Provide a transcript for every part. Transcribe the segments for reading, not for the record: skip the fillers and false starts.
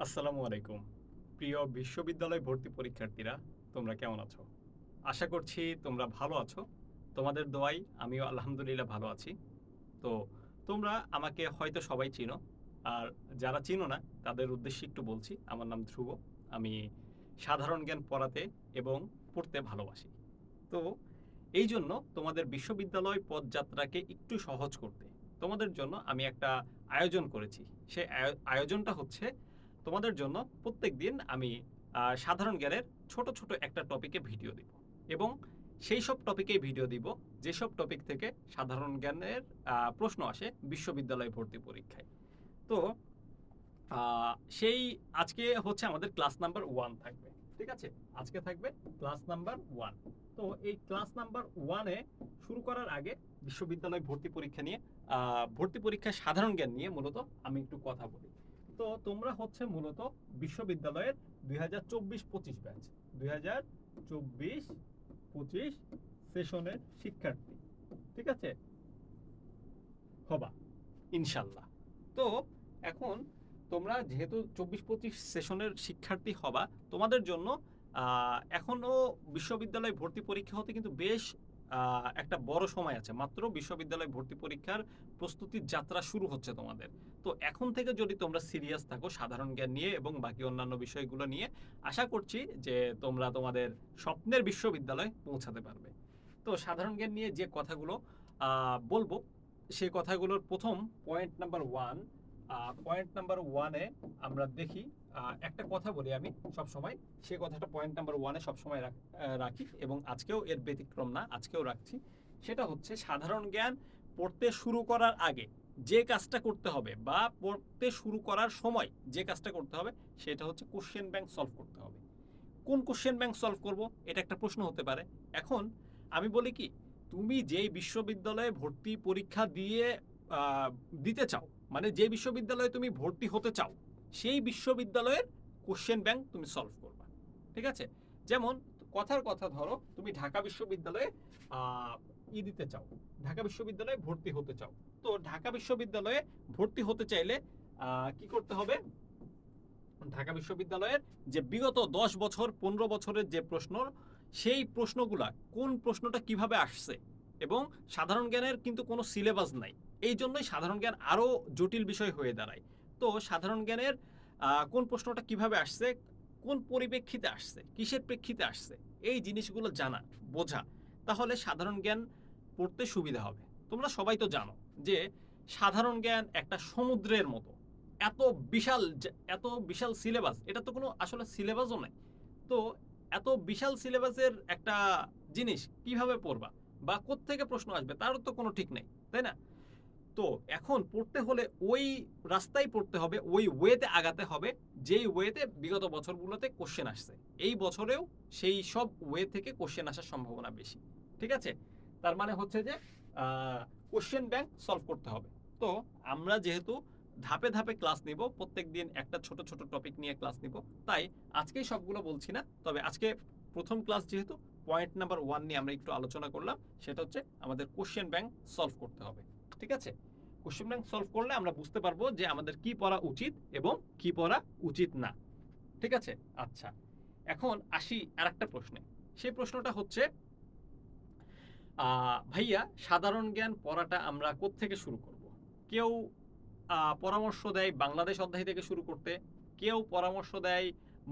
আসসালামু আলাইকুম। প্রিয় বিশ্ববিদ্যালয় ভর্তি পরীক্ষার্থীরা, তোমরা কেমন আছো? আশা করছি তোমরা ভালো আছো। তোমাদের দোয়ায় আমিও আলহামদুলিল্লাহ ভালো আছি। তো তোমরা আমাকে হয়তো সবাই চিনো। আর যারা চিনো না তাদের উদ্দেশ্যে একটু বলছি। আমার নাম ধ্রুব। আমি সাধারণ জ্ঞান পড়াতে এবং পড়তে ভালোবাসি। তো এইজন্য তোমাদের বিশ্ববিদ্যালয় পদযাত্রাকে একটু সহজ করতে তোমাদের জন্য আমি একটা আয়োজন করেছি। সেই আয়োজনটা হচ্ছে তোমাদের জন্য প্রত্যেকদিন আমি সাধারণ জ্ঞানের ছোট ছোট একটা টপিকে ভিডিও দিব এবং সেই সব টপিকেই ভিডিও দিব যেসব টপিক থেকে সাধারণ জ্ঞানের প্রশ্ন আসে বিশ্ববিদ্যালয় ভর্তি পরীক্ষায়। তো সেই আজকে হচ্ছে আমাদের ক্লাস নাম্বার 1 থাকবে। ঠিক আছে? আজকে থাকবে ক্লাস নাম্বার 1। তো এই ক্লাস নাম্বার 1 এ শুরু করার আগে বিশ্ববিদ্যালয় ভর্তি পরীক্ষা নিয়ে ভর্তি পরীক্ষার সাধারণ জ্ঞান নিয়ে মূলত আমি একটু কথা বলি। তো তোমরা হচ্ছে মূলত বিশ্ববিদ্যালয়ের 2024-25 ব্যাচ, 2024-25 সেশনের শিক্ষার্থী। ঠিক আছে? হবা ইনশাল্লাহ। তো এখন তোমরা যেহেতু 24-25 সেশনের শিক্ষার্থী হবা, তোমাদের জন্য এখনো বিশ্ববিদ্যালয় ভর্তি পরীক্ষা হতে কিন্তু বেশ একটা বড় সময় আছে। মাত্র বিশ্ববিদ্যালয় ভর্তি পরীক্ষার প্রস্তুতির যাত্রা শুরু হচ্ছে তোমাদের। তো এখন থেকে যদি তোমরা সিরিয়াস থাকো সাধারণ জ্ঞান নিয়ে এবং বাকি অন্যান্য বিষয়গুলো নিয়ে, আশা করছি যে তোমরা তোমাদের স্বপ্নের বিশ্ববিদ্যালয়ে পৌঁছাতে পারবে। তো সাধারণ জ্ঞান নিয়ে যে কথাগুলো বলবো, সেই কথাগুলোর প্রথম পয়েন্ট নাম্বার 1। পয়েন্ট নাম্বার 1 এ আমরা দেখি, একটা কথা বলি আমি সব সময়, সেই কথাটা পয়েন্ট নাম্বার 1 এ সব সময় রাখি এবং আজকেও এর ব্যতিক্রম না, আজকেও রাখছি। সেটা হচ্ছে সাধারণ জ্ঞান পড়তে শুরু করার আগে যে কাজটা করতে হবে বা পড়তে শুরু করার সময় যে কাজটা করতে হবে সেটা হচ্ছে কোশ্চেন ব্যাংক সলভ করতে হবে। কোন কোশ্চেন ব্যাংক সলভ করব, এটা একটা প্রশ্ন হতে পারে। এখন আমি বলি কি, তুমি যেই বিশ্ববিদ্যালয়ে ভর্তি পরীক্ষা দিয়ে দিতে চাও, মানে যে বিশ্ববিদ্যালয়ে তুমি ভর্তি হতে চাও, সেই বিশ্ববিদ্যালয়ের কোশ্চেন ব্যাংক তুমি সলভ করবা। ঠিক আছে? যেমন কথার কথা ধরো তুমি ঢাকা বিশ্ববিদ্যালয়ে দিতে চাও, ঢাকা বিশ্ববিদ্যালয়ে ভর্তি হতে চাও। তো ঢাকা বিশ্ববিদ্যালয়ে ভর্তি হতে চাইলে কি করতে হবে? ঢাকা বিশ্ববিদ্যালয়ের যে বিগত 10 বছর 15 বছরের যে প্রশ্ন, সেই প্রশ্নগুলা কোন প্রশ্নটা কিভাবে আসছে, এবং সাধারণ জ্ঞানের কিন্তু কোনো সিলেবাস নাই, এই জন্যই সাধারণ জ্ঞান আরও জটিল বিষয় হয়ে দাঁড়ায়। তো সাধারণ জ্ঞানের কোন প্রশ্নটা কিভাবে আসছে, কোন পরিপ্রেক্ষিতে আসছে, কিসের প্রেক্ষিতে আসছে, এই জিনিসগুলো জানা বোঝা, তাহলে সাধারণ জ্ঞান পড়তে সুবিধা হবে। তোমরা সবাই তো জানো যে সাধারণ জ্ঞান একটা সমুদ্রের মতো। এত বিশাল, এত বিশাল সিলেবাস, এটা তো কোনো আসলে সিলেবাসও নাই। তো এত বিশাল সিলেবাসের একটা জিনিস কিভাবে পড়বা বা কোত্থেকে প্রশ্ন আসবে তারও তো কোনো ঠিক নেই, তাই না? তো এখন পড়তে হলে ওই রাস্তায় পড়তে হবে, ওই ওয়েতে আগাতে হবে যেই ওয়েতে বিগত বছরগুলোতে কোশ্চেন আসছে। এই বছরেও সেই সব ওয়ে থেকে কোশ্চেন আসার সম্ভাবনা বেশি। ঠিক আছে? তার মানে হচ্ছে যে কোশ্চেন ব্যাংক সলভ করতে হবে। তো আমরা যেহেতু ধাপে ধাপে ক্লাস নিব, প্রত্যেক দিন একটা ছোট ছোট টপিক নিয়ে ক্লাস নিব, তাই আজকেই সবগুলো বলছি না। তবে আজকে প্রথম ক্লাস যেহেতু, পয়েন্ট নাম্বার 1 নিয়ে আমরা একটু আলোচনা করলাম। সেটা হচ্ছে আমাদের কোশ্চেন ব্যাংক সলভ করতে হবে। ঠিক আছে? কোশ্চেন ব্যাংক সলভ করলে আমরা বুঝতে পারবো যে আমাদের কি পড়া উচিত এবং কি পড়া উচিত না। ঠিক আছে? আচ্ছা, এখন আসি আরেকটা প্রশ্নে। সেই প্রশ্নটা হচ্ছে, ভাইয়া সাধারণ জ্ঞান পড়াটা আমরা কোত্থেকে শুরু করব? কেউ পরামর্শ দেয় বাংলাদেশ অধ্যায় থেকে শুরু করতে, কেউ পরামর্শ দেয়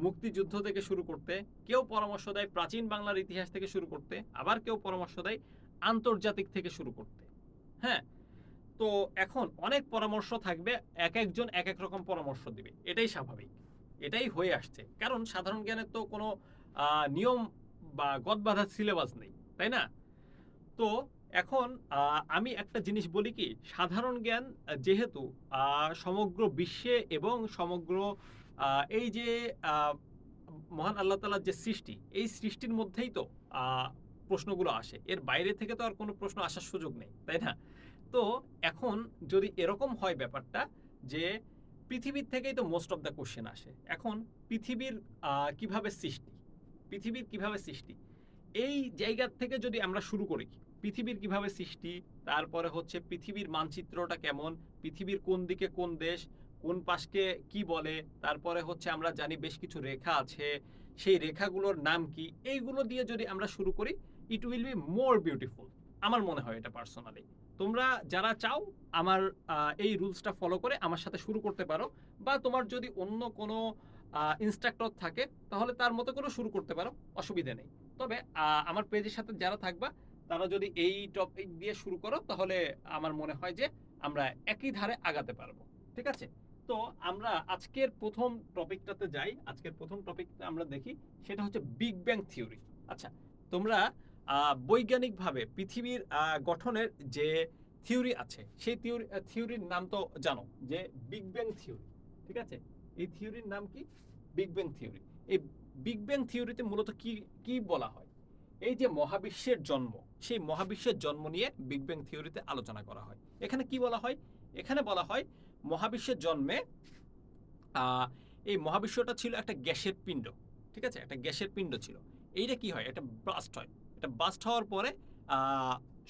মুক্তিযুদ্ধ থেকে শুরু করতে, কেউ পরামর্শ দেয় প্রাচীন বাংলার ইতিহাস থেকে শুরু করতে, আবার কেউ পরামর্শ দেয় আন্তর্জাতিক থেকে শুরু করতে। হ্যাঁ? তো এখন অনেক পরামর্শ থাকবে, এক একজন এক এক রকম পরামর্শ দিবে, এটাই স্বাভাবিক, এটাই হয়ে আসছে। কারণ সাধারণ জ্ঞানের তো কোনো নিয়ম বা গদবাঁধা সিলেবাস নেই, তাই না? তো এখন আমি একটা জিনিস বলি কি, সাধারণ জ্ঞান যেহেতু সমগ্র বিশ্বে এবং সমগ্র এই যে আহ, মহান আল্লাহ তাআলার যে সৃষ্টি, এই সৃষ্টির মধ্যেই তো প্রশ্নগুলো আসে, এর বাইরে থেকে তো আর কোনো প্রশ্ন আসার সুযোগ নেই, তাই না? তো এখন যদি এরকম হয় ব্যাপারটা যে পৃথিবীর থেকেই তো মোস্ট অফ দ্য কোশ্চেন আসে, এখন পৃথিবীর কিভাবে সৃষ্টি, পৃথিবীর কিভাবে সৃষ্টি, এই জায়গা থেকে যদি আমরা শুরু করি, পৃথিবীর কিভাবে সৃষ্টি, তারপরে হচ্ছে পৃথিবীর মানচিত্রটা কেমন, পৃথিবীর কোন দিকে কোন দেশ, কোন পাশকে কি বলে, তারপরে হচ্ছে আমরা জানি বেশ কিছু রেখা আছে, সেই রেখাগুলোর নাম কি, এইগুলো দিয়ে যদি আমরা শুরু করি, it will be more beautiful. আমার মনে হয় এটা পার্সোনালি। তোমরা যারা চাও আমার এই রুলসটা ফলো করে আমার সাথে শুরু করতে পারো, বা তোমার যদি অন্য কোনো ইনস্ট্রাক্টর থাকে তাহলে তার মতো করে শুরু করতে পারো, অসুবিধা নেই। তবে আমার পেজের সাথে যারা থাকবা তারা যদি এই টপিক দিয়ে শুরু করো তাহলে আমার মনে হয় যে আমরা একই ধারে আগাতে পারবো। ঠিক আছে? তো আমরা আজকের প্রথম টপিকটাতে যাই। আজকের প্রথম টপিকটা আমরা দেখি, সেটা হচ্ছে বিগ ব্যাং থিওরি। আচ্ছা, তোমরা বৈজ্ঞানিকভাবে পৃথিবীর গঠনের যে থিওরি আছে সেই থিওরির নাম তো জানো, যে বিগ ব্যাং থিওরি। ঠিক আছে? এই থিওরির নাম কি? Big bang theory. এই বিগ ব্যাং থিওরিতে মূলত কি কি বলা হয়? এই যে মহাবিশ্বের জন্ম, সেই মহাবিশ্বের জন্ম নিয়ে বিগ ব্যাং থিওরিতে আলোচনা করা হয়। এখানে কি বলা হয়? এখানে বলা হয় মহাবিশ্বের জন্মে এই মহাবিশ্বটা ছিল একটা গ্যাসের পিণ্ড। ঠিক আছে? একটা গ্যাসের পিণ্ড ছিল। এইটা কি হয়? এটা ব্লাস্ট হয়। এটা ব্লাস্ট হওয়ার পরে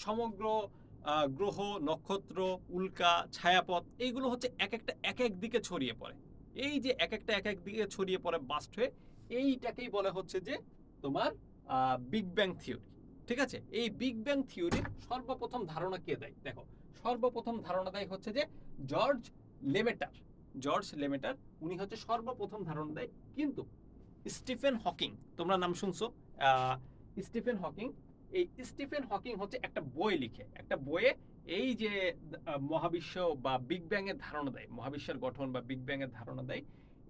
সমগ্র গ্রহ, নক্ষত্র, উল্কা, ছায়াপথ এইগুলো হচ্ছে এক একটা এক এক দিকে ছড়িয়ে পড়ে। এই যে এক একটা এক এক দিকে ছড়িয়ে পড়ে বাস্ট হয়ে, এইটাকেই বলে হচ্ছে যে তোমার বিগ ব্যাং থিওরি। ঠিক আছে? এই বিগ ব্যাং থিওরির সর্বপ্রথম ধারণা কে দেয়? দেখো, সর্বপ্রথম ধারণা দেয় হচ্ছে যে জর্জ লেমেটার। জর্জ লেমেটার উনি হচ্ছে সর্বপ্রথম ধারণা দেয়। কিন্তু স্টিফেন হকিং, তোমরা নাম শুনছো স্টিফেন হকিং, এই স্টিফেন হকিং হচ্ছে একটা বই লিখে, একটা বইয়ে এই যে মহাবিশ্ব বা বিগ ব্যাং এর ধারণা দেয়, মহাবিশ্বের গঠন বা বিগ ব্যাং এর ধারণা দেয়।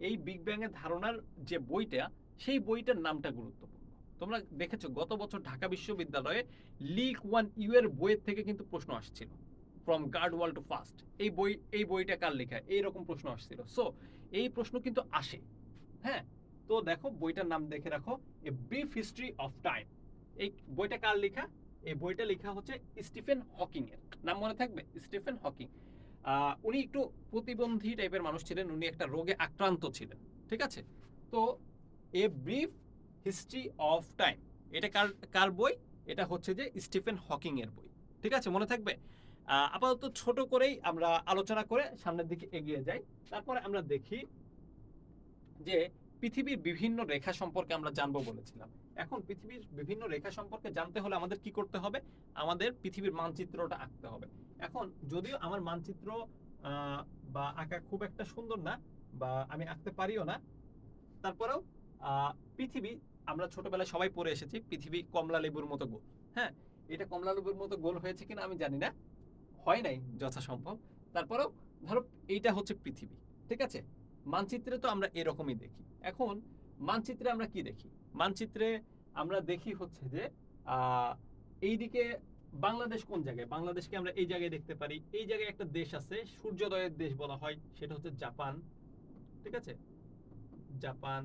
এই বিগ ব্যাং এর ধারণার যে বইটা, সেই বইটার নামটা গুরুত্বপূর্ণ। তোমরা দেখেছো গত বছর ঢাকা বিশ্ববিদ্যালয়ে লিক 1U এর বইয়ের থেকে কিন্তু প্রশ্ন আসছিল, from guard wall to fast. এই বইটা কার লেখা, এইরকম প্রশ্ন আসছিল। সো এই প্রশ্ন কিন্তু আসে। হ্যাঁ, তো দেখো বইটার নাম দেখে রাখো, a brief history of time. এই বইটা কার লেখা? এই বইটা লেখা হচ্ছে স্টিফেন হকিং এর। নাম মনে থাকবে? Stephen Hawking. উনি একটু প্রতিবন্ধী টাইপের মানুষ ছিলেন, উনি একটা রোগে আক্রান্ত ছিলেন। ঠিক আছে? তো a brief history of time, এটা কার কার বই? এটা হচ্ছে যে স্টিফেন হকিং এর বই। ঠিক আছে? মনে থাকবে। আপাতত ছোট করেই আমরা আলোচনা করে সামনের দিকে এগিয়ে যাই। তারপরে আমরা দেখি যে পৃথিবীর বিভিন্ন রেখা সম্পর্কে আমরা জানবো বলেছিলাম। এখন পৃথিবীর বিভিন্ন রেখা সম্পর্কে জানতে হলে আমাদের কি করতে হবে? আমাদের পৃথিবীর মানচিত্রটা আঁকতে হবে। এখন যদিও আমার মানচিত্র বা আঁকা খুব একটা সুন্দর না, বা আমি আঁকতে পারিও না, তারপরেও পৃথিবী, আমরা ছোটবেলায় সবাই পড়ে এসেছি পৃথিবী কমলা লেবুর মতো গোল। হ্যাঁ, এটা কমলা লেবুর মতো গোল হয়েছে কিনা আমি জানি না, হয় নাই যথাসম্ভব। তারপরেও ধরো এইটা হচ্ছে পৃথিবী। ঠিক আছে? মানচিত্রে তো আমরা এরকমই দেখি। এখন মানচিত্রে আমরা কি দেখি? মানচিত্রে আমরা দেখি হচ্ছে যে এইদিকে বাংলাদেশ কোন জায়গায়? বাংলাদেশকে আমরা এই জায়গায় দেখতে পারি। এই জায়গায় একটা দেশ আছে, সূর্যোদয়ের দেশ বলা হয়, সেটা হচ্ছে জাপান। ঠিক আছে? জাপান।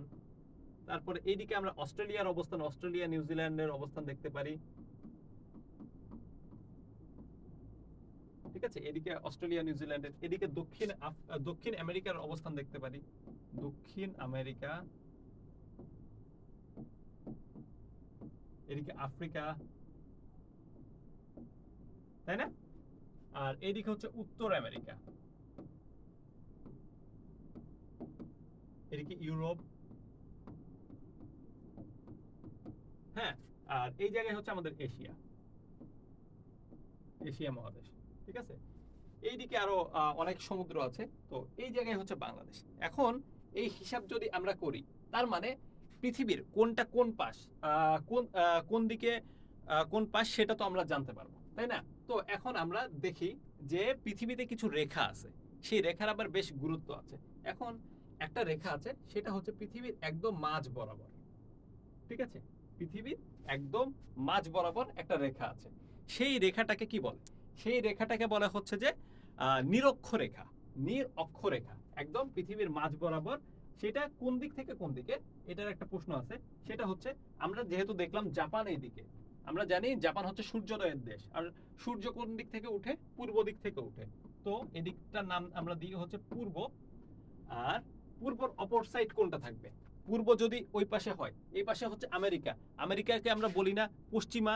তারপরে এইদিকে আমরা অস্ট্রেলিয়ার অবস্থান, অস্ট্রেলিয়া নিউজিল্যান্ডের অবস্থান দেখতে পারি। ঠিক আছে? এদিকে অস্ট্রেলিয়া নিউজিল্যান্ডের, এদিকে দক্ষিণ আমেরিকার অবস্থান দেখতে পারি। দক্ষিণ আমেরিকা, এদিকে আফ্রিকা, তাই না? আর এদিকে হচ্ছে উত্তর আমেরিকা, এদিকে ইউরোপ। হ্যাঁ, আর এই জায়গায় হচ্ছে আমাদের এশিয়া, এশিয়া মহাদেশ। ঠিক আছে? এইদিকে আরো অনেক সমুদ্র আছে। তো এই জায়গায় হচ্ছে বাংলাদেশ। এখন এই হিসাব যদি আমরা করি, তার মানে পৃথিবীর কোনটা কোন পাশ, কোন দিকে কোন পাশ, সেটা তো আমরা জানতে পারবো, তাই না? তো এখন আমরা দেখি যে পৃথিবীতে কিছু রেখা আছে, সেই রেখার আবার বেশ গুরুত্ব আছে। এখন একটা রেখা আছে, সেটা হচ্ছে পৃথিবীর একদম মাঝ বরাবর। ঠিক আছে? পৃথিবীর একদম মাঝ বরাবর একটা রেখা আছে। সেই রেখাটাকে কি বলে? সেই রেখাটাকে বলা হচ্ছে যে নিরক্ষরেখা। নিরক্ষরেখা একদম পৃথিবীর মাঝ বরাবর। সেটা কোন দিক থেকে কোন দিকে, এটার একটা প্রশ্ন আছে। সেটা হচ্ছে, আমরা যেহেতু দেখলাম জাপান এই দিকে, আমরা জানি জাপান হচ্ছে সূর্যোদয়ের দেশ। আর সূর্য কোন দিক থেকে উঠে? পূর্ব দিক থেকে উঠে। তো এদিকটার নাম আমরা দিই হচ্ছে পূর্ব। আর পূর্বর অপর সাইড কোনটা থাকবে? পূর্ব যদি ওই পাশে হয়, এই পাশে হচ্ছে আমেরিকা। আমেরিকাকে আমরা বলি না পশ্চিমা,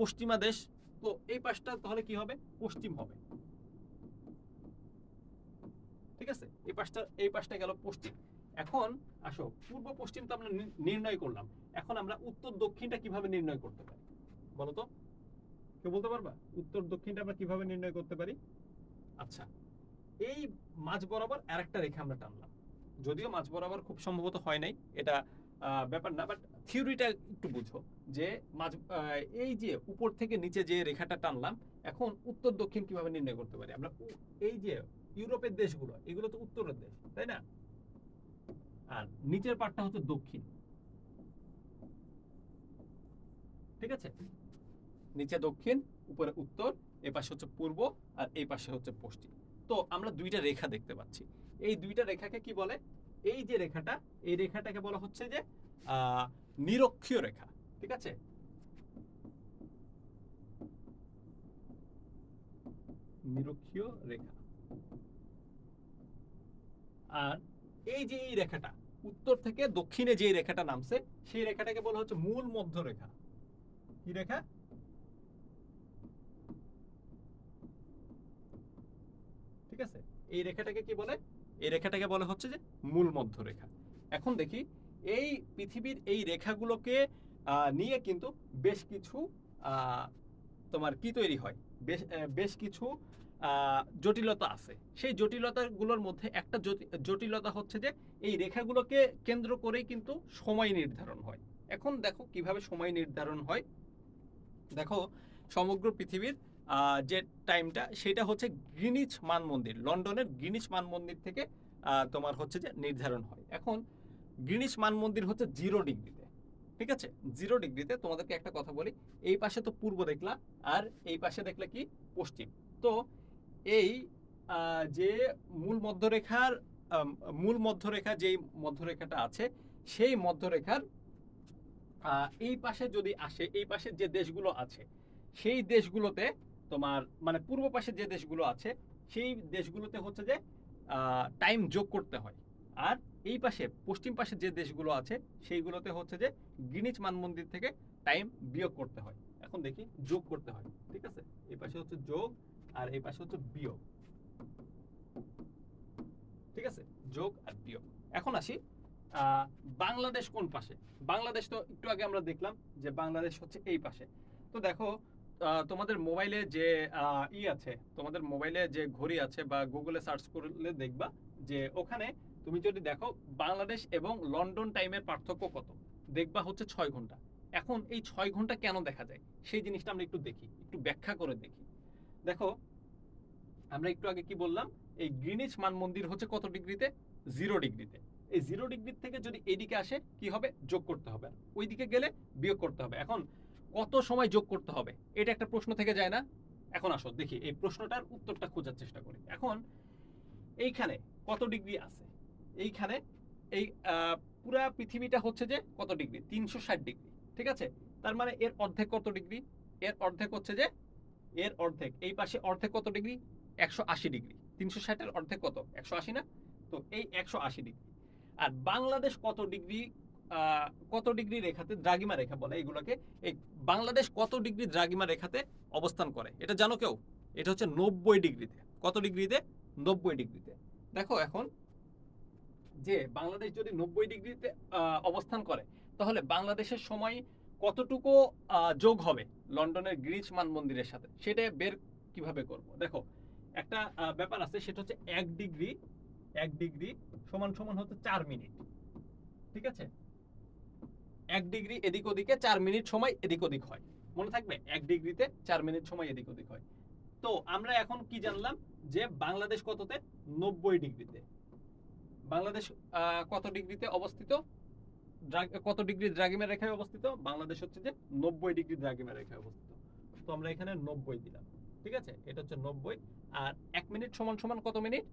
পশ্চিমা দেশ? তো এই পাশটা তাহলে কি হবে? পশ্চিম হবে। ঠিক ঠিক আছে, এই পাশটা গেল পশ্চিম। এখন আসো, পূর্ব পশ্চিম তো আমরা নির্ণয় করলাম, এখন আমরা উত্তর দক্ষিণটা কিভাবে নির্ণয় করতে পারি বলো তো? কেউ বলতে পারবা উত্তর দক্ষিণটা আমরা কিভাবে নির্ণয় করতে পারি? আচ্ছা, এই মাঝ বরাবর আরেকটা রেখা আমরা টানলাম, যদিও মাঝ বরাবর খুব সম্ভবত হয় নাই, এটা ব্যাপার না, বাট থিওরিটা একটু বুঝো যে এই যে উপর থেকে নিচে যে রেখাটা টানলাম, এখন উত্তর দক্ষিণ কিভাবে নির্ণয় করতে পারি আমরা? এই যে ইউরোপের দেশগুলো, এগুলো তো উত্তরের দেশ, তাই না? আর নিচের পার্টটা হচ্ছে দক্ষিণ, ঠিক আছে? নিচে দক্ষিণ, উপরে উত্তর, এই পাশে হচ্ছে পূর্ব, আর এই পাশে হচ্ছে পশ্চিম। তো আমরা দুইটা রেখা দেখতে পাচ্ছি, এই দুইটা রেখাকে কি বলে? এই যে রেখাটা, এই রেখাটাকে বলা হচ্ছে যে নিরক্ষীয় রেখা, ঠিক আছে? নিরক্ষীয় রেখা। আর এই যে এই রেখাটা উত্তর থেকে দক্ষিণে যে রেখাটা নামছে, সেই রেখাটাকে বলা হচ্ছে মূল মধ্য রেখা। কি রেখা? ঠিক আছে, এই রেখাটাকে কি বলে? এই রেখাটাকে বলা হচ্ছে যে মূল মধ্য রেখা। এখন দেখি এই পৃথিবীর এই রেখাগুলোকে নিয়ে কিন্তু বেশ কিছু তোমার কি তৈরি হয়, বেশ কিছু জটিলতা আছে। সেই জটিলতাগুলোর মধ্যে একটা জটিলতা হচ্ছে যে এই রেখাগুলোকে কেন্দ্র করেই কিন্তু সময় নির্ধারণ হয়। এখন দেখো কিভাবে সময় নির্ধারণ হয়। দেখো, সমগ্র পৃথিবীর যে টাইমটা, সেটা হচ্ছে গ্রিনিচ মানমন্দির, লন্ডনের গ্রিনিচ মানমন্দির থেকে তোমার হচ্ছে যে নির্ধারণ হয়। এখন গ্রিনিচ মানমন্দির হচ্ছে 0 ডিগ্রিতে, ঠিক আছে? 0 ডিগ্রিতে। তোমাদেরকে একটা কথা বলি, এই পাশে তো পূর্ব দেখলা, আর এই পাশে দেখলে কি পশ্চিম। তো এই যে মূল মধ্যরেখার মূল মধ্যরেখা, যেই মধ্যরেখাটা আছে, সেই মধ্যরেখার এই পাশে যদি আসে, এই পাশে যে দেশগুলো আছে, সেই দেশগুলোতে তোমার মানে পূর্ব পাশে যে দেশগুলো আছে, সেই দেশগুলোতে হচ্ছে যে টাইম যোগ করতে হয়। আর এই পাশে পশ্চিম পাশে যে দেশগুলো আছে, সেইগুলোতে হচ্ছে যে গ্রিনিচ মানমন্দির থেকে টাইম বিয়োগ করতে হয়। এখন দেখি, যোগ করতে হয়, ঠিক আছে? এই পাশে হচ্ছে যোগ, আর এই পাশে হচ্ছে বিয়োগ, ঠিক আছে? যোগ আর বিয়োগ। এখন আসি, বাংলাদেশ কোন পাশে? বাংলাদেশ তো একটু আগে আমরা দেখলাম যে বাংলাদেশ হচ্ছে এই পাশে। তো দেখো, তোমাদের মোবাইলে যে আছে, তোমাদের মোবাইলে যে ঘড়ি আছে, বা গুগলে সার্চ করলে দেখবা যে ওখানে তুমি যদি দেখো বাংলাদেশ এবং লন্ডন টাইমের পার্থক্য কত, দেখবা হচ্ছে 6 ঘন্টা। এখন এই 6 ঘন্টা কেন দেখা যায়, সেই জিনিসটা আমরা একটু দেখি, একটু ব্যাখ্যা করে দেখি। দেখো, আমরা একটু আগে কি বললাম, এই গ্রিনিচ মানমন্দির হচ্ছে কত ডিগ্রিতে? 0 ডিগ্রিতে। এই 0 ডিগ্রি থেকে যদি এদিকে আসে, কি হবে? যোগ করতে হবে। ওইদিকে গেলে বিয়োগ করতে হবে। এখন কত সময় যোগ করতে হবে, এটা একটা প্রশ্ন থেকে যায় না? এখন আসো দেখি এই প্রশ্নটার উত্তরটা খোঁজার চেষ্টা করি। এখন এইখানে কত ডিগ্রি আছে? এইখানে এই পুরা পৃথিবীটা হচ্ছে যে কত ডিগ্রি? 360 ডিগ্রি, ঠিক আছে? তার মানে এর অর্ধেক কত ডিগ্রি? এর অর্ধেক হচ্ছে যে, এর অর্ধেক এই পাশে অর্ধেক কত ডিগ্রি? 180 ডিগ্রি। 360-এর অর্ধেক কত? 180 না? তো এই 180 ডিগ্রি। আর বাংলাদেশ কত ডিগ্রি? কত ডিগ্রি রেখাতে, দ্রাঘিমা রেখা বলে এগুলোকে, এই বাংলাদেশ কত ডিগ্রি দ্রাঘিমা রেখাতে অবস্থান করে, এটা জানো কেউ? এটা হচ্ছে 90 ডিগ্রিতে। কত ডিগ্রিতে? 90 ডিগ্রিতে। দেখো, এখন যে বাংলাদেশ যদি 90 ডিগ্রিতে অবস্থান করে, তাহলে বাংলাদেশের সময় কতটুকু যোগ হবে লন্ডনের গ্রিনিচ মানমন্দিরের সাথে, সেটা বের কিভাবে করব? দেখো, একটা ব্যাপার আছে, সেটা হচ্ছে 1 ডিগ্রি সমান সমান হচ্ছে 4 মিনিট, ঠিক আছে? 1 ডিগ্রি এদিক ওদিকে 4 মিনিট সময় এদিক ওদিক হয়, মনে থাকবে? 1 ডিগ্রিতে 4 মিনিট সময় এদিক ওদিক হয়। তো আমরা এখন কি জানলাম যে বাংলাদেশ কততে? 90 ডিগ্রিতে। বাংলাদেশ কত ডিগ্রিতে অবস্থিত? কত ডিগ্রি দ্রাঘিমা রেখায় অবস্থিত? বাংলাদেশ হচ্ছে যে 90 ডিগ্রি দ্রাঘিমা রেখায় অবস্থিত। তো আমরা এখানে 90 দিলাম, ঠিক আছে? এটা হচ্ছে 90। আর 1 মিনিট সমান সমান কত মিনিট?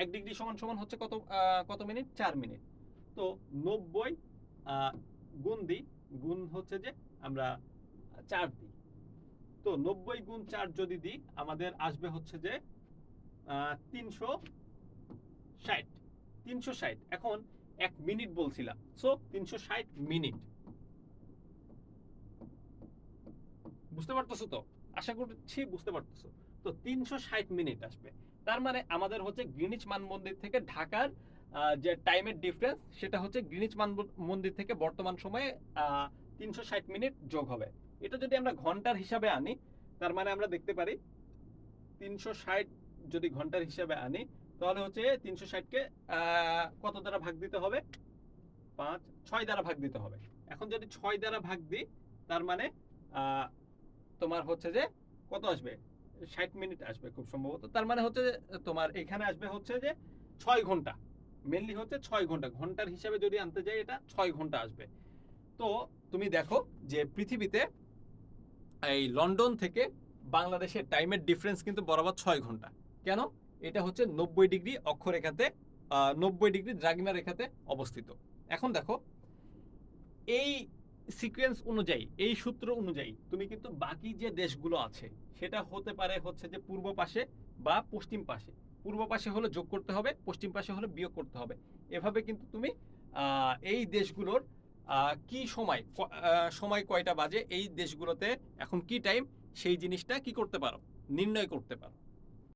1 ডিগ্রি সমান সমান হচ্ছে কত কত মিনিট? 4 মিনিট। তো 90 গুণ দিই, গুণ হচ্ছে যে আমরা 4 দিই। তো 90 গুণ 4 যদি দিই, আমাদের আসবে হচ্ছে যে 360। 360। এখন 1 মিনিট বলছিলাম, সো 360 মিনিট। বুঝতে পারতেছো তো? আশা করছি বুঝতে পারতেছো। তো 360 মিনিট আসবে। তার মানে আমাদের হচ্ছে গ্রিনিচ মানমন্দির থেকে ঢাকার যে টাইমের ডিফারেন্স সেটা হচ্ছে গ্রিনিচ মন্দির থেকে বর্তমান সময়ে 360 মিনিট যোগ হবে। এটা যদি আমরা ঘন্টার হিসাবে আনি, তার মানে আমরা দেখতে পারি 360 যদি ঘন্টার হিসাবে আনি, তাহলে হচ্ছে 360কে কত দ্বারা ভাগ দিতে হবে? 6 দ্বারা ভাগ দিতে হবে। এখন যদি 6 দ্বারা ভাগ দিই, তার মানে তোমার হচ্ছে যে কত আসবে? 60 মিনিট আসবে খুব সম্ভবত। তার মানে হচ্ছে যে তোমার এখানে আসবে হচ্ছে যে 6 ঘন্টা। মেনলি হচ্ছে 6 ঘন্টা, ঘন্টার হিসাবে যদি আনতে যাই এটা 6 ঘন্টা আসবে। তো তুমি দেখো যে পৃথিবীতে এই লন্ডন থেকে বাংলাদেশের টাইমের ডিফারেন্স কিন্তু বরাবর 6 ঘন্টা। কেন? এটা হচ্ছে 90 ডিগ্রি অক্ষরেখাতে 90 ডিগ্রি দ্রাঘিমা রেখাতে অবস্থিত। এখন দেখো এই সিকোয়েন্স অনুযায়ী, এই সূত্র অনুযায়ী তুমি কিন্তু বাকি যে দেশগুলো আছে সেটা হতে পারে হচ্ছে যে পূর্ব পাশে বা পশ্চিম পাশে। পূর্ব পাশে হলে যোগ করতে হবে, পশ্চিম পাশে হলে বিয়োগ করতে হবে। এভাবে কিন্তু তুমি এই দেশগুলোর কি সময় সময় কয়টা বাজে, এই দেশগুলোতে এখন কি টাইম, সেই জিনিসটা কি করতে পারো? নির্ণয় করতে পারো।